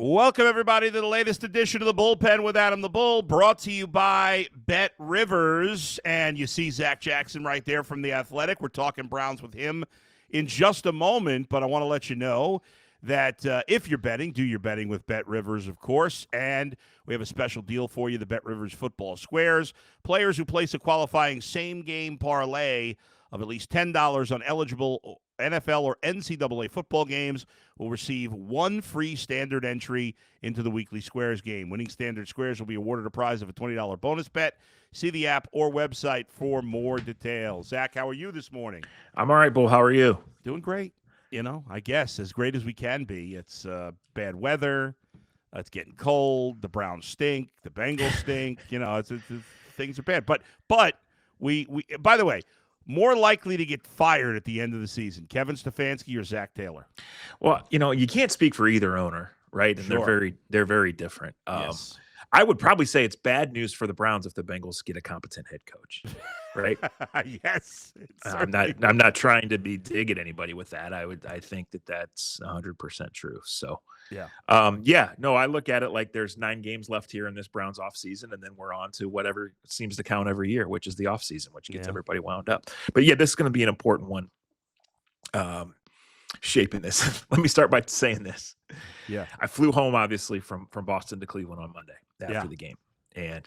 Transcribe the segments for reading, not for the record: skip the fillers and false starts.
Welcome, everybody, to the latest edition of the Bullpen with Adam the Bull, brought to you by Bet Rivers. And you see Zac Jackson right there from The Athletic. We're talking Browns with him in just a moment, but I want to let you know that if you're betting, do your betting with Bet Rivers, of course. And we have a special deal for you, the Bet Rivers Football Squares. Players who place a qualifying same-game parlay of at least $10 on eligible NFL or NCAA football games will receive one free standard entry into the weekly Squares game. Winning standard Squares will be awarded a prize of a $20 bonus bet. See the app or website for more details. Zach, how are you this morning? I'm all right, Bull. How are you? Doing great. You know, I guess as great as we can be. It's bad weather. It's getting cold. The Browns stink. The Bengals stink. You know, things are bad. But we by the way, more likely to get fired at the end of the season, Kevin Stefanski or Zach Taylor? Well, you know, you can't speak for either owner, right? And Sure. they're very different. Yes. I would probably say it's bad news for the Browns if the Bengals get a competent head coach, right? Yes. I'm not trying to be dig at anybody with that. I think that's 100% true. So Yeah. I look at it like there's 9 games left here in this Browns offseason, and then we're on to whatever seems to count every year, which is the offseason, which gets everybody wound up. But yeah, this is going to be an important one. Shaping this. Let me start by saying this. Yeah. I flew home, obviously, from Boston to Cleveland on Monday after the game. And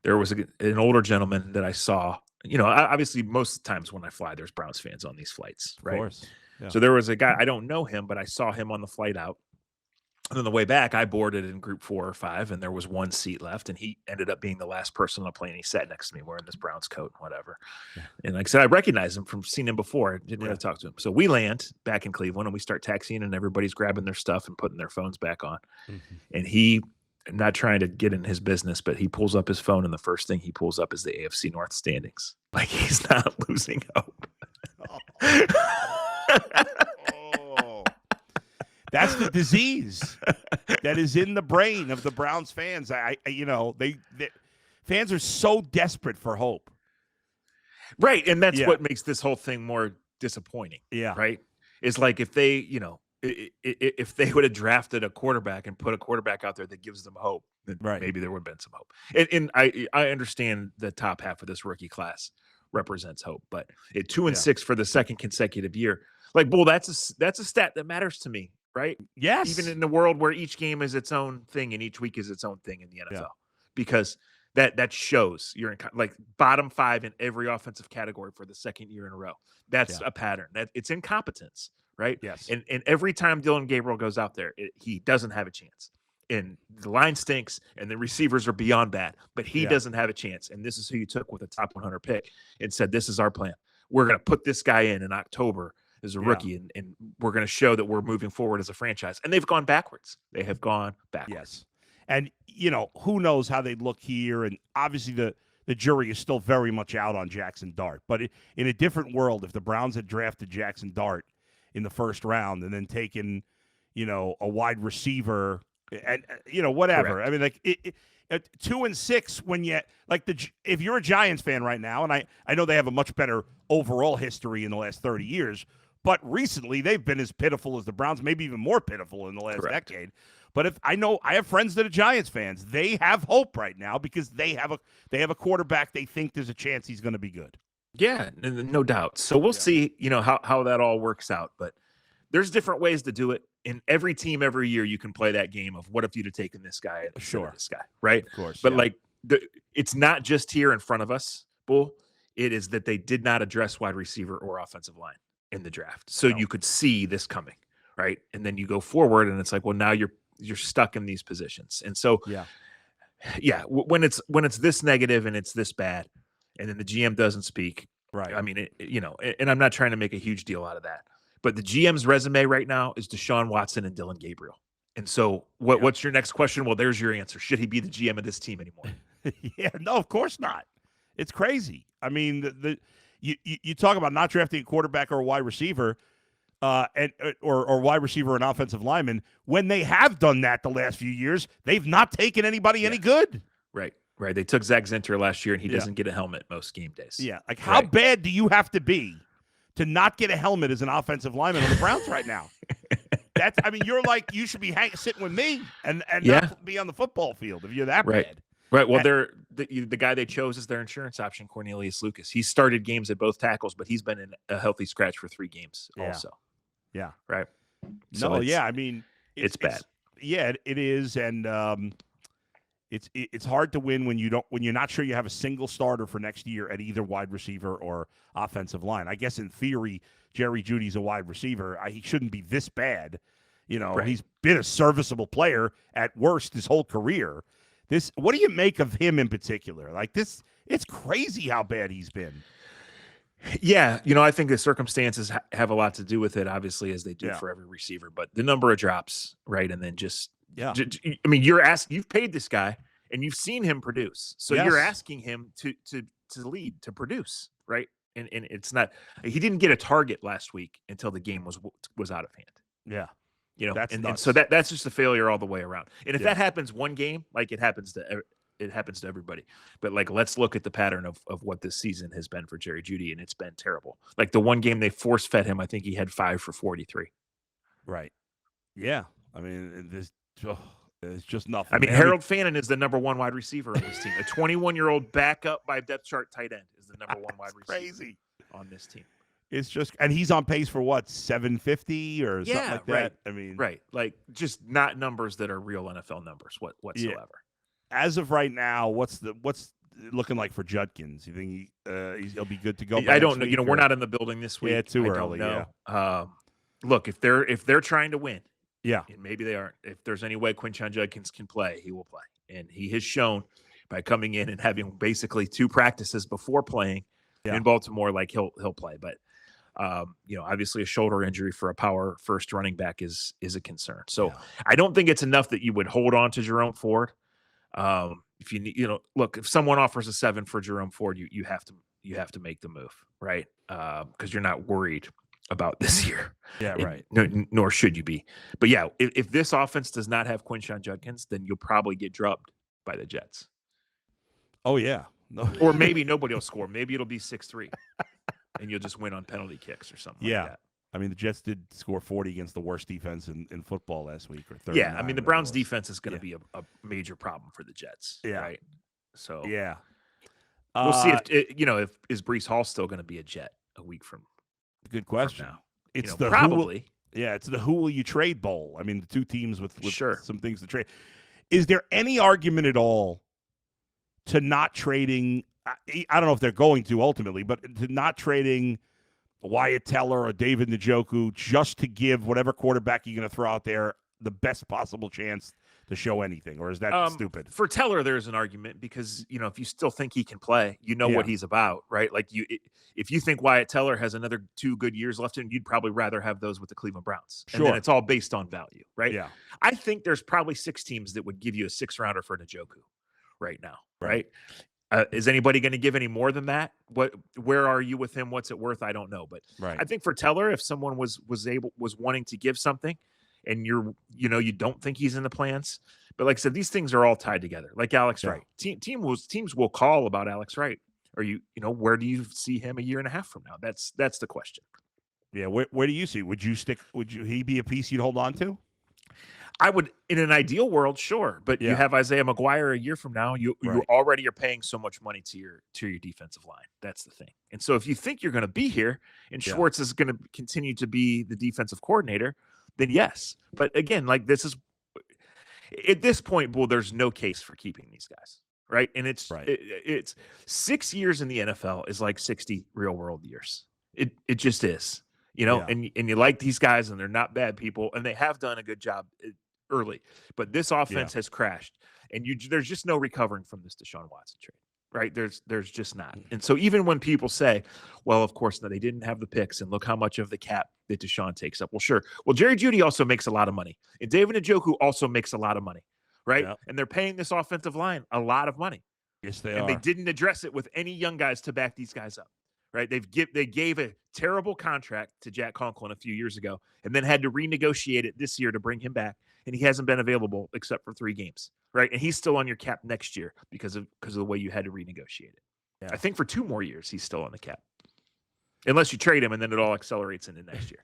there was an older gentleman that I saw. You know, obviously, most times when I fly, there's Browns fans on these flights, right? Of course. Yeah. So there was a guy, I don't know him, but I saw him on the flight out. And then the way back, I boarded in group 4 or 5, and there was one seat left, and he ended up being the last person on the plane. He sat next to me wearing this Browns coat and whatever. Yeah. And like I said, I recognized him from seeing him before. I didn't really talk to him. So we land back in Cleveland, and we start taxiing, and everybody's grabbing their stuff and putting their phones back on. Mm-hmm. And he, not trying to get in his business, but he pulls up his phone, and the first thing he pulls up is the AFC North standings. Like, he's not losing hope. That's the disease that is in the brain of the Browns fans. They fans are so desperate for hope. Right, and that's what makes this whole thing more disappointing. Yeah. Right? It's like if they, if they would have drafted a quarterback and put a quarterback out there that gives them hope, then maybe there would have been some hope. And I understand the top half of this rookie class represents hope, but at 2-6 for the second consecutive year, like, Bull, that's a stat that matters to me. Right? Yes. Even in the world where each game is its own thing and each week is its own thing in the NFL, because that shows you're in like bottom 5 in every offensive category for the second year in a row. That's a pattern. That it's incompetence, right? Yes. And every time Dylan Gabriel goes out there, he doesn't have a chance. And the line stinks, and the receivers are beyond bad, but he doesn't have a chance. And this is who you took with a top 100 pick and said, "This is our plan. We're going to put this guy in October." As a rookie, and we're going to show that we're moving forward as a franchise. And they've gone backwards. They have gone backwards. Yes. And, who knows how they'd look here. And obviously the jury is still very much out on Jackson Dart. But in a different world, if the Browns had drafted Jackson Dart in the first round and then taken, a wide receiver and, whatever. Correct. I mean, like, at 2-6 when you if you're a Giants fan right now, and I know they have a much better overall history in the last 30 years, but recently they've been as pitiful as the Browns, maybe even more pitiful in the last decade. But if I have friends that are Giants fans, they have hope right now because they have a quarterback they think there's a chance he's going to be good. Yeah, no doubt. So we'll see, how that all works out. But there's different ways to do it. In every team, every year, you can play that game of what if you'd have taken this guy instead of this guy, right? Of course. But it's not just here in front of us, Bull. It is that they did not address wide receiver or offensive line in the draft. So you could see this coming, right? And then you go forward and it's like, well, now you're stuck in these positions. And so when it's this negative and it's this bad, and then the GM doesn't speak, right? I mean, and I'm not trying to make a huge deal out of that, but the GM's resume right now is Deshaun Watson and Dylan Gabriel. And so what's your next question? Well, there's your answer. Should he be the GM of this team anymore? No, of course not. It's crazy. I mean, you talk about not drafting a quarterback or a wide receiver, or wide receiver and offensive lineman. When they have done that the last few years, they've not taken anybody any good. Right. They took Zac Jackson last year, and he doesn't get a helmet most game days. Yeah. Like, how bad do you have to be to not get a helmet as an offensive lineman on the Browns right now? That's. I mean, you're like you should be sitting with me and Yeah. not be on the football field if you're that Right. bad. Right. Well, the guy they chose as their insurance option, Cornelius Lucas. He started games at both tackles, but he's been in a healthy scratch for 3 games also. Yeah. Right. No. Yeah. I mean, it's bad. Yeah, it is, and it's hard to win when you're not sure you have a single starter for next year at either wide receiver or offensive line. I guess in theory, Jerry Jeudy's a wide receiver. He shouldn't be this bad. Right. He's been a serviceable player at worst his whole career. What do you make of him in particular? Like this, it's crazy how bad he's been. Yeah, I think the circumstances have a lot to do with it, obviously, as they do for every receiver. But the number of drops, right, and then I mean, you've paid this guy, and you've seen him produce, so you're asking him to lead, to produce, right? And it's not. He didn't get a target last week until the game was out of hand. Yeah. And so that's just a failure all the way around. And if that happens one game, like it happens to everybody. But like, let's look at the pattern of what this season has been for Jerry Jeudy, and it's been terrible. Like the one game they force fed him, I think he had 5 for 43. Right. Yeah. I mean, there's just nothing. I mean, Harold Fannin is the number 1 wide receiver on this team. A 21-year-old backup by depth chart tight end is the number 1 wide receiver crazy on this team. It's just, and he's on pace for what, 750 or something like that. Right. I mean, right, like just not numbers that are real NFL numbers whatsoever. Yeah. As of right now, what's looking like for Judkins? You think he'll be good to go? I don't know. We're not in the building this week. Yeah, too early. Yeah. Look, if they're trying to win, and maybe they aren't. If there's any way Quinshon Judkins can play, he will play, and he has shown by coming in and having basically 2 practices before playing in Baltimore, like he'll play, but. Obviously a shoulder injury for a power first running back is a concern. So I don't think it's enough that you would hold on to Jerome Ford. If you need, look, if someone offers a 7 for Jerome Ford, you have to make the move, right? Because you're not worried about this year. Yeah, right. Nor should you be. But yeah, if this offense does not have Quinshon Judkins, then you'll probably get drubbed by the Jets. Oh yeah. No. Or maybe nobody will score. Maybe it'll be 6-3. And you'll just win on penalty kicks or something like that. I mean, the Jets did score 40 against the worst defense in football last week. Or 39. Yeah, I mean, the Browns' defense is going to be a major problem for the Jets. Yeah. Right? So we'll see if is Breece Hall still going to be a Jet a week from. Good question. From now. It's probably. It's the who will you trade bowl. I mean, the 2 teams with some things to trade. Is there any argument at all to not trading? I don't know if they're going to ultimately, but to not trading Wyatt Teller or David Njoku just to give whatever quarterback you're going to throw out there the best possible chance to show anything, or is that stupid? For Teller, there's an argument because, if you still think he can play, what he's about, right? Like if you think Wyatt Teller has another 2 good years left in, you'd probably rather have those with the Cleveland Browns. Sure. And then it's all based on value, right? Yeah. I think there's probably 6 teams that would give you a 6-rounder for Njoku right now, right? Is anybody going to give any more than that? Where are you with him? What's it worth? I don't know. But I think for Teller, if someone was wanting to give something and you don't think he's in the plans, but like I said, these things are all tied together. Like Alex Wright, teams will call about Alex Wright. Are where do you see him a year and a half from now? That's the question. Yeah. Where do you see? Would he be a piece you'd hold on to? I would, in an ideal world, sure, but you have Isaiah McGuire a year from now. You already are paying so much money to your defensive line. That's the thing. And so if you think you're going to be here and Schwartz is going to continue to be the defensive coordinator, then yes. But again, like this is at this point, there's no case for keeping these guys, right? And it's 6 years in the NFL is like 60 real world years. It just is. And you like these guys, and they're not bad people, and they have done a good job early. But this offense has crashed, and there's just no recovering from this Deshaun Watson trade, right? There's just not. And so even when people say, well, of course, no, they didn't have the picks, and look how much of the cap that Deshaun takes up. Well, sure. Well, Jerry Jeudy also makes a lot of money, and David Njoku also makes a lot of money, right? Yeah. And they're paying this offensive line a lot of money. Yes, they are. And they didn't address it with any young guys to back these guys up. Right, they gave a terrible contract to Jack Conklin a few years ago, and then had to renegotiate it this year to bring him back, and he hasn't been available except for 3 games. Right, and he's still on your cap next year because of the way you had to renegotiate it. Yeah. I think for 2 more years he's still on the cap, unless you trade him, and then it all accelerates into next year.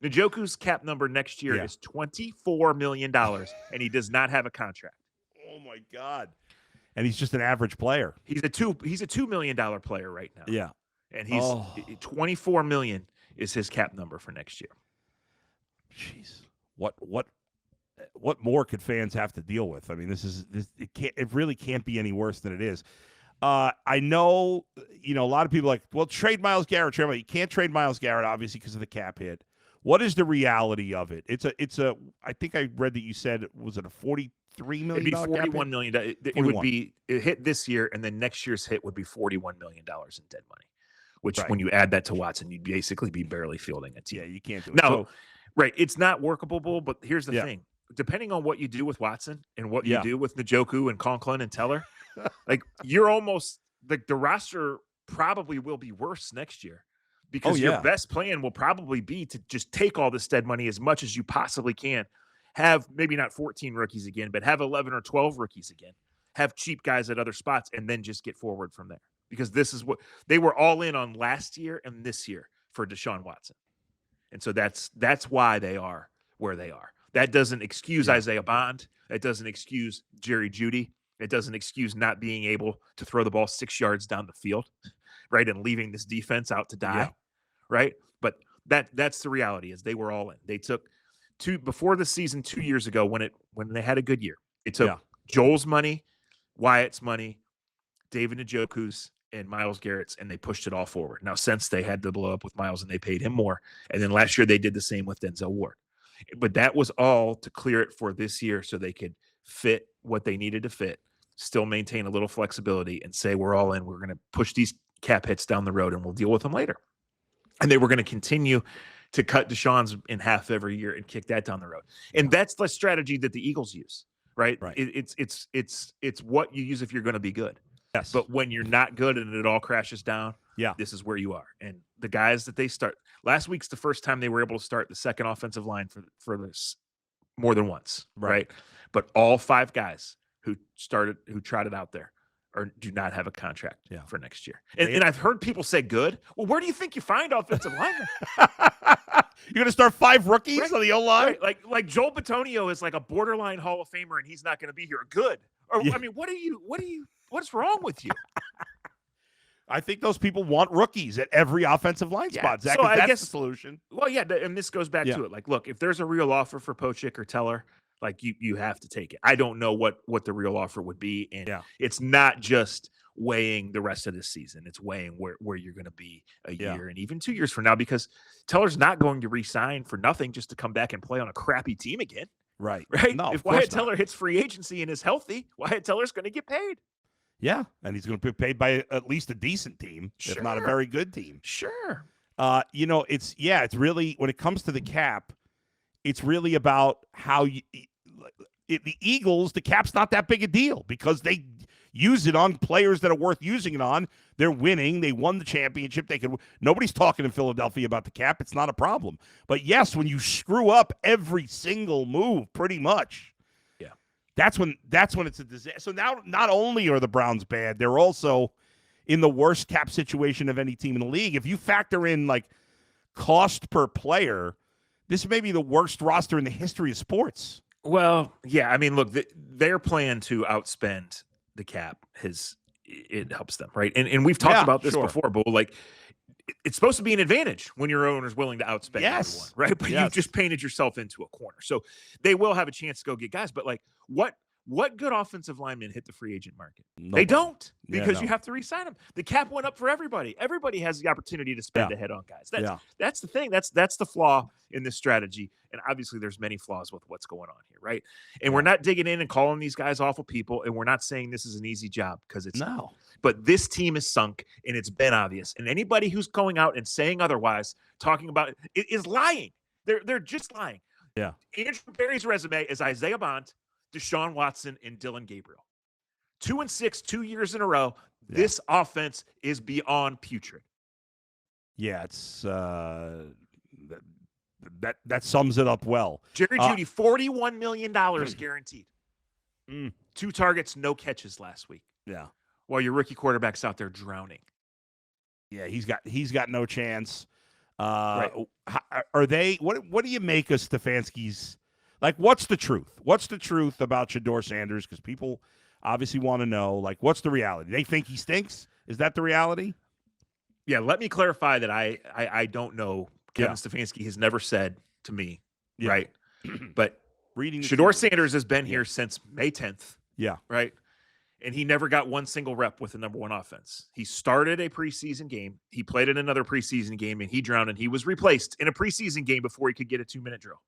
Njoku's cap number next year Yeah. is $24 million, and he does not have a contract. Oh my God! And he's just an average player. He's a $2 million player right now. Yeah. And he's $24 million is his cap number for next year. Jeez. What more could fans have to deal with? I mean, it really can't be any worse than it is. I know, a lot of people are like, well, trade Myles Garrett. You can't trade Myles Garrett, obviously, because of the cap hit. What is the reality of it? I think I read that you said, was it a $43 million? It'd be $41 million. It would be, it hit this year, and then next year's hit would be $41 million in dead money, which when you add that to Watson, you'd basically be barely fielding a team. Yeah, you can't do it. No, right. It's not workable, but here's the thing. Depending on what you do with Watson and what you do with Njoku and Conklin and Teller, like you're almost like the roster probably will be worse next year because your best plan will probably be to just take all this dead money as much as you possibly can. Have maybe not 14 rookies again, but have 11 or 12 rookies again. Have cheap guys at other spots and then just get forward from there. Because this is what they were all in on last year and this year for Deshaun Watson. And so that's why they are where they are. That doesn't excuse Isaiah Bond. It doesn't excuse Jerry Jeudy. It doesn't excuse not being able to throw the ball 6 yards down the field, right? And leaving this defense out to die, right? But that's the reality is they were all in. They took before the season 2 years ago when they had a good year. It took Joel's money, Wyatt's money, David Njoku's, and Myles Garrett's, and they pushed it all forward. Now, since they had to blow up with Myles and they paid him more, and then last year they did the same with Denzel Ward. But that was all to clear it for this year so they could fit what they needed to fit, still maintain a little flexibility, and say, we're all in. We're going to push these cap hits down the road, and we'll deal with them later. And they were going to continue to cut Deshaun's in half every year and kick that down the road. And that's the strategy that the Eagles use, right? It's what you use if you're going to be good. Yes. But when you're not good and it all crashes down, this is where you are. And the guys that they start last week's the first time they were able to start the second offensive line for this more than once, right? But all 5 guys who trotted out there do not have a contract for next year. And I've heard people say good. Well, where do you think you find offensive linemen? You're going to start 5 rookies on the O-line? Right. Like Joel Bitonio is like a borderline Hall of Famer, and he's not going to be here. Good. Or I mean, what's wrong with you? I think those people want rookies at every offensive line spot. Zach, so that's the solution. Well, and this goes back to it. Like, look, if there's a real offer for Pochik or Teller, like you have to take it. I don't know what the real offer would be, and it's not just weighing the rest of this season. It's weighing where you're going to be a year and even 2 years from now, because Teller's not going to re-sign for nothing just to come back and play on a crappy team again. Right. No, if Wyatt Teller hits free agency and is healthy, Wyatt Teller's going to get paid. Yeah, and he's going to be paid by at least a decent team, if not a very good team. Sure. It's really, when it comes to the cap, it's really about how the Eagles, the cap's not that big a deal because they use it on players that are worth using it on. They're winning. They won the championship. Nobody's talking in Philadelphia about the cap. It's not a problem. But yes, when you screw up every single move, pretty much, that's when it's a disaster. So now, not only are the Browns bad, they're also in the worst cap situation of any team in the league. If you factor in like cost per player, this may be the worst roster in the history of sports. Well, yeah. I mean, look, their plan to outspend the cap it helps them, right? And we've talked about this before, Bo. Like, it's supposed to be an advantage when your owner's willing to outspend everyone, right? But you've just painted yourself into a corner. So they will have a chance to go get guys. But like, what good offensive linemen hit the free agent market? They don't, because you have to re-sign them. The cap went up for everybody. Everybody has the opportunity to spend ahead on guys. That's the thing. That's the flaw in this strategy. And obviously there's many flaws with what's going on here, right? And we're not digging in and calling these guys awful people. And we're not saying this is an easy job, because it's not. But this team is sunk, and it's been obvious. And anybody who's going out and saying otherwise, talking about it, is lying. They're just lying. Yeah. Andrew Berry's resume is Isaiah Bond, Deshaun Watson, and Dylan Gabriel. 2-6, 2 years in a row. Yeah. This offense is beyond putrid. Yeah, it's that sums it up well. Jerry Jeudy, $41 million guaranteed. 2 targets, no catches last week. Yeah. While your rookie quarterback's out there drowning. Yeah, he's got no chance. Right. Are they? What do you make of Stefanski's? Like, what's the truth? What's the truth about Shedeur Sanders? Because people obviously want to know. Like, what's the reality? They think he stinks. Is that the reality? Yeah. Let me clarify that I don't know. Kevin Stefanski has never said to me, right? But Reading Shedeur Sanders has been here since May 10th. Yeah. Right. And he never got one single rep with the number one offense. He started a preseason game. He played in another preseason game, and he drowned, and he was replaced in a preseason game before he could get a 2-minute drill.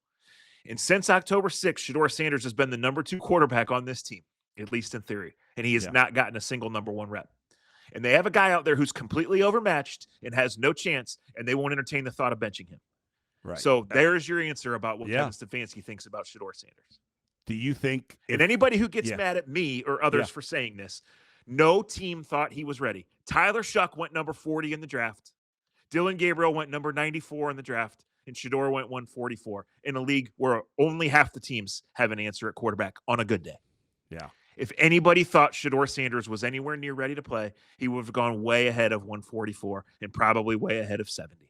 And since October 6th, Shedeur Sanders has been the number 2 quarterback on this team, at least in theory. And he has not gotten a single number 1 rep. And they have a guy out there who's completely overmatched and has no chance, and they won't entertain the thought of benching him. Right. So there's your answer about what Kevin Stefanski thinks about Shedeur Sanders. Do you think and anybody who gets mad at me or others for saying this, no team thought he was ready. Tyler Shuck went number 40 in the draft. Dylan Gabriel went number 94 in the draft. And Shedeur went 144 in a league where only half the teams have an answer at quarterback on a good day. Yeah. If anybody thought Shedeur Sanders was anywhere near ready to play, he would have gone way ahead of 144 and probably way ahead of 70.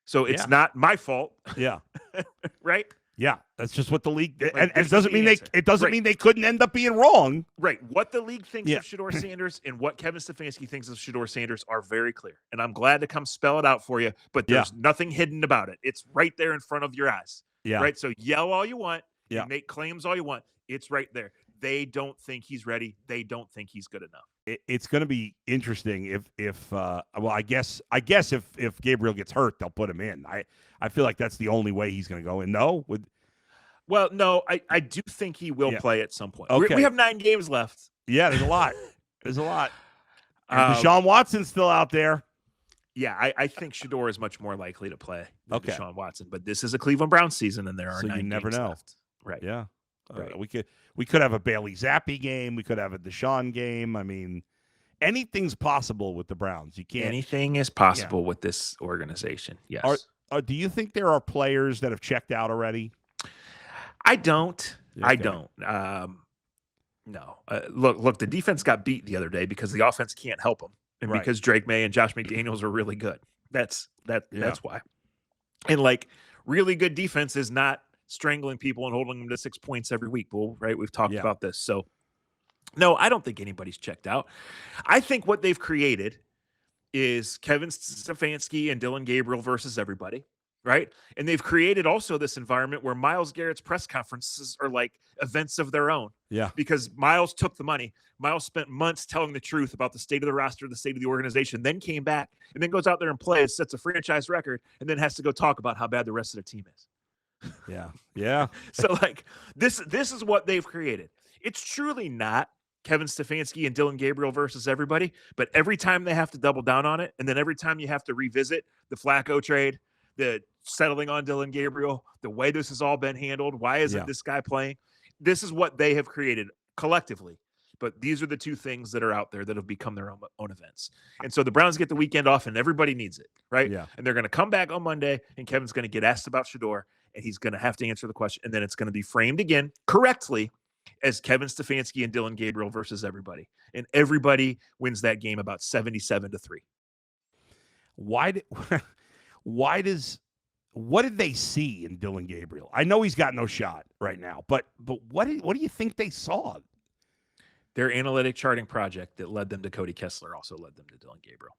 So it's not my fault. Yeah. Right? Yeah, that's just what the league Like, and it doesn't mean mean they couldn't end up being wrong. Right. What the league thinks of Shedeur Sanders and what Kevin Stefanski thinks of Shedeur Sanders are very clear. And I'm glad to come spell it out for you, but there's nothing hidden about it. It's right there in front of your eyes. Yeah. Right. So yell all you want. And make claims all you want. It's right there. They don't think he's ready. They don't think he's good enough. It's going to be interesting if I guess if Gabriel gets hurt, they'll put him in. I feel like that's the only way he's going to go in. No, well, no, I do think he will play at some point. Okay. We have 9 games left. Yeah, there's a lot. There's a lot. And Deshaun Watson's still out there. Yeah, I think Shedeur is much more likely to play than Deshaun Watson. But this is a Cleveland Browns season, and there are 9 games left. Right. Yeah. Right. We could have a Bailey Zappi game. We could have a Deshaun game. I mean, anything's possible with the Browns. You can't. Anything is possible with this organization. Yes. Do you think there are players that have checked out already? I don't. Okay. I don't. No. Look. The defense got beat the other day because the offense can't help them, and because Drake May and Josh McDaniels are really good. That's why. And like really good defense is not strangling people and holding them to 6 points every week. Bull, right? We've talked about this. So no, I don't think anybody's checked out. I think what they've created is Kevin Stefanski and Dylan Gabriel versus everybody. Right. And they've created also this environment where Myles Garrett's press conferences are like events of their own. Yeah. Because Myles took the money. Myles spent months telling the truth about the state of the roster, the state of the organization, then came back and then goes out there and plays, sets a franchise record, and then has to go talk about how bad the rest of the team is. Yeah. Yeah. So like this is what they've created. It's truly not Kevin Stefanski and Dylan Gabriel versus everybody, but every time they have to double down on it, and then every time you have to revisit the Flacco trade, the settling on Dylan Gabriel, the way this has all been handled, why isn't this guy playing? This is what they have created collectively. But these are the 2 things that are out there that have become their own events. And so the Browns get the weekend off, and everybody needs it, right? Yeah. And they're going to come back on Monday, and Kevin's going to get asked about Shedeur, and he's going to have to answer the question, and then it's going to be framed again correctly as Kevin Stefanski and Dylan Gabriel versus everybody. And everybody wins that game about 77-3. What did they see in Dylan Gabriel? I know he's got no shot right now, but what do you think they saw? Their analytic charting project that led them to Cody Kessler also led them to Dylan Gabriel.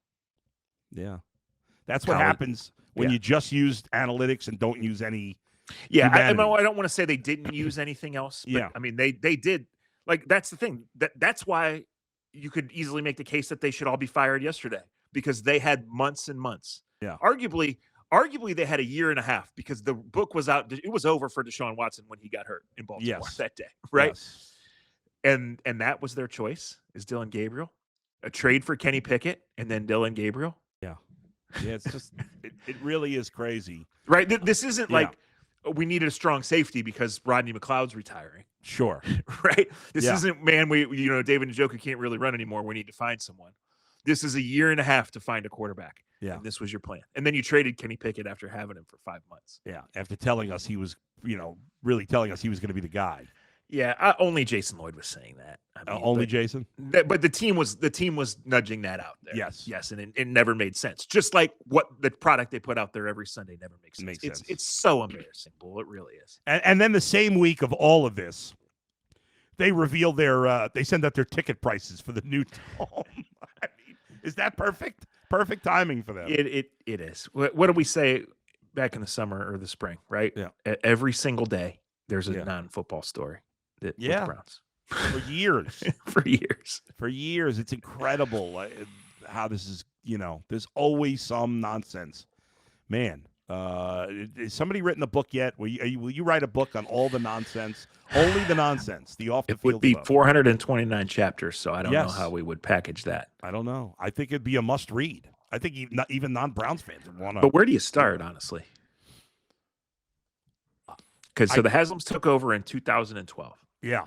Yeah. That's what happens when you just used analytics and don't use any. Yeah. I don't want to say they didn't use anything else. But, I mean, they did. Like, that's the thing. That's why you could easily make the case that they should all be fired yesterday, because they had months and months. Yeah. Arguably they had a year and a half, because the book was out. It was over for Deshaun Watson when he got hurt in Baltimore that day. Right. Yes. And that was their choice, is Dylan Gabriel. A trade for Kenny Pickett and then Dylan Gabriel. Yeah. Yeah, it's just it really is crazy. Right? This isn't like we needed a strong safety because Rodney McLeod's retiring. Sure. Right? This isn't, man, David Njoku can't really run anymore. We need to find someone. This is a year and a half to find a quarterback. Yeah. And this was your plan. And then you traded Kenny Pickett after having him for 5 months. Yeah. After telling us he was, really telling us he was going to be the guy. Yeah, only Jason Lloyd was saying that. I mean, Only but, Jason? but the team was nudging that out there. Yes. And it never made sense. Just like what the product they put out there every Sunday never makes sense. Makes sense. It's so embarrassing, Bull. It really is. And then the same week of all of this, they reveal they send out their ticket prices for the new dome. I mean, is that perfect? Perfect timing for them. It is. What did we say back in the summer or the spring, right? Yeah. Every single day, there's a non-football story with the Browns. For years. For years. For years. It's incredible how this is, there's always some nonsense. Man, has somebody written a book yet? Will you write a book on all the nonsense? Only the nonsense. The off the field. It would be stuff. 429 chapters, so I don't know how we would package that. I don't know. I think it'd be a must read. I think even non-Browns fans would want to. But where do you start, honestly? Because the Haslams took over in 2012. Yeah.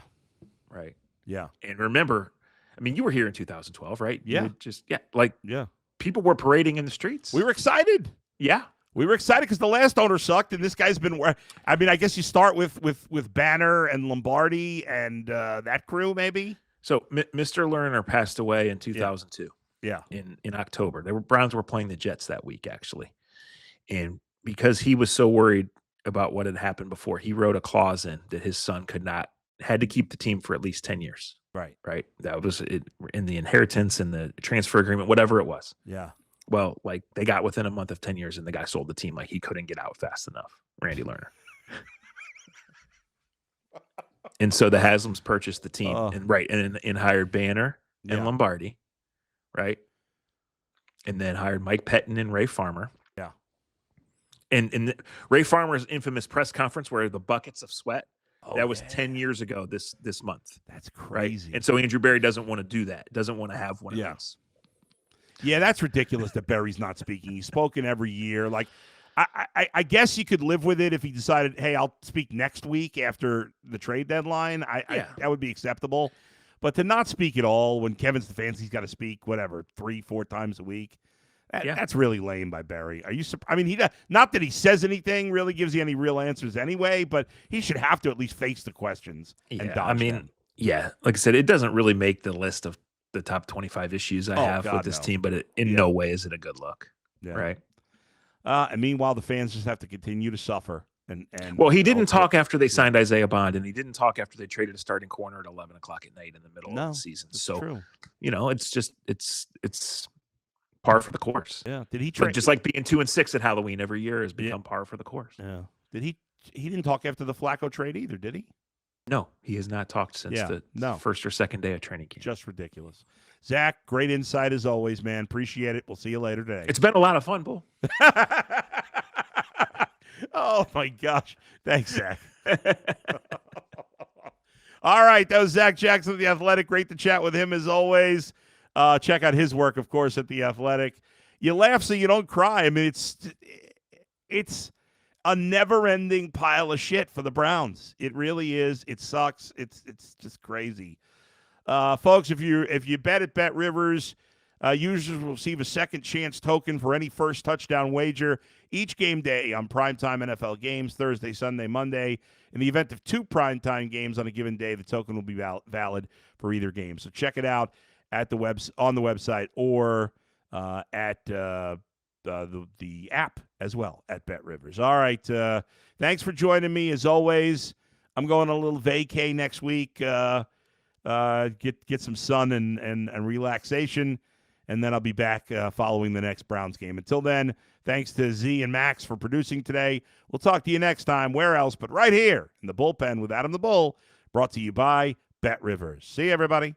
Right. Yeah. And remember, I mean, you were here in 2012, right? Yeah. People were parading in the streets. We were excited. Yeah. We were excited because the last owner sucked, and this guy's been. I mean, I guess you start with Banner and Lombardi and that crew, maybe. So Mr. Lerner passed away in 2002. Yeah. In October, Browns were playing the Jets that week, actually, and because he was so worried about what had happened before, he wrote a clause in that his son had to keep the team for at least 10 years. Right. Right. That was it, in the inheritance and the transfer agreement, whatever it was. Yeah. Well, they got within a month of 10 years and the guy sold the team. He couldn't get out fast enough. Randy Lerner. And so the Haslams purchased the team and hired Banner and Lombardi. Right. And then hired Mike Pettin and Ray Farmer. Yeah. And Ray Farmer's infamous press conference where the buckets of sweat, that was 10 years ago this month. That's crazy. Right? And so Andrew Berry doesn't want to do that. Doesn't want to have one of those. Yeah, that's ridiculous that Berry's not speaking. He's spoken every year. I guess you could live with it if he decided, hey, I'll speak next week after the trade deadline. That would be acceptable. But to not speak at all when Kevin Stefanski's got to speak, 3-4 times a week, that's really lame by Berry. Are you? I mean, not that he says anything really gives you any real answers anyway, but he should have to at least face the questions and dodge them. Like I said, it doesn't really make the list of the top 25 issues I have with this team, but in no way is it a good look. Yeah. Right. And meanwhile, the fans just have to continue to suffer. And well, he didn't talk after they signed Isaiah Bond, and he didn't talk after they traded a starting corner at 11 o'clock at night in the middle of the season. So, true. It's par for the course. Yeah. Did he trade? Just like being 2-6 at Halloween every year has become par for the course. Yeah. Did he? He didn't talk after the Flacco trade either, did he? No, he has not talked since the first or second day of training camp. Just ridiculous. Zach, great insight as always, man. Appreciate it. We'll see you later today. It's been a lot of fun, Bull. Oh, my gosh. Thanks, Zach. All right. That was Zac Jackson of The Athletic. Great to chat with him as always. Check out his work, of course, at The Athletic. You laugh so you don't cry. I mean, it's a never-ending pile of shit for the Browns. It really is. It sucks. It's just crazy. Folks, if you bet at Bet Rivers, users will receive a second chance token for any first touchdown wager each game day on primetime NFL games, Thursday, Sunday, Monday. In the event of 2 primetime games on a given day, the token will be valid for either game. So check it out at on the website or at the app as well at Bet Rivers. All right. Thanks for joining me as always. I'm going on a little vacay next week. Get some sun and relaxation, and then I'll be back following the next Browns game. Until then, thanks to Z and Max for producing today. We'll talk to you next time. Where else but right here in the bullpen with Adam the Bull, brought to you by Bet Rivers. See you, everybody.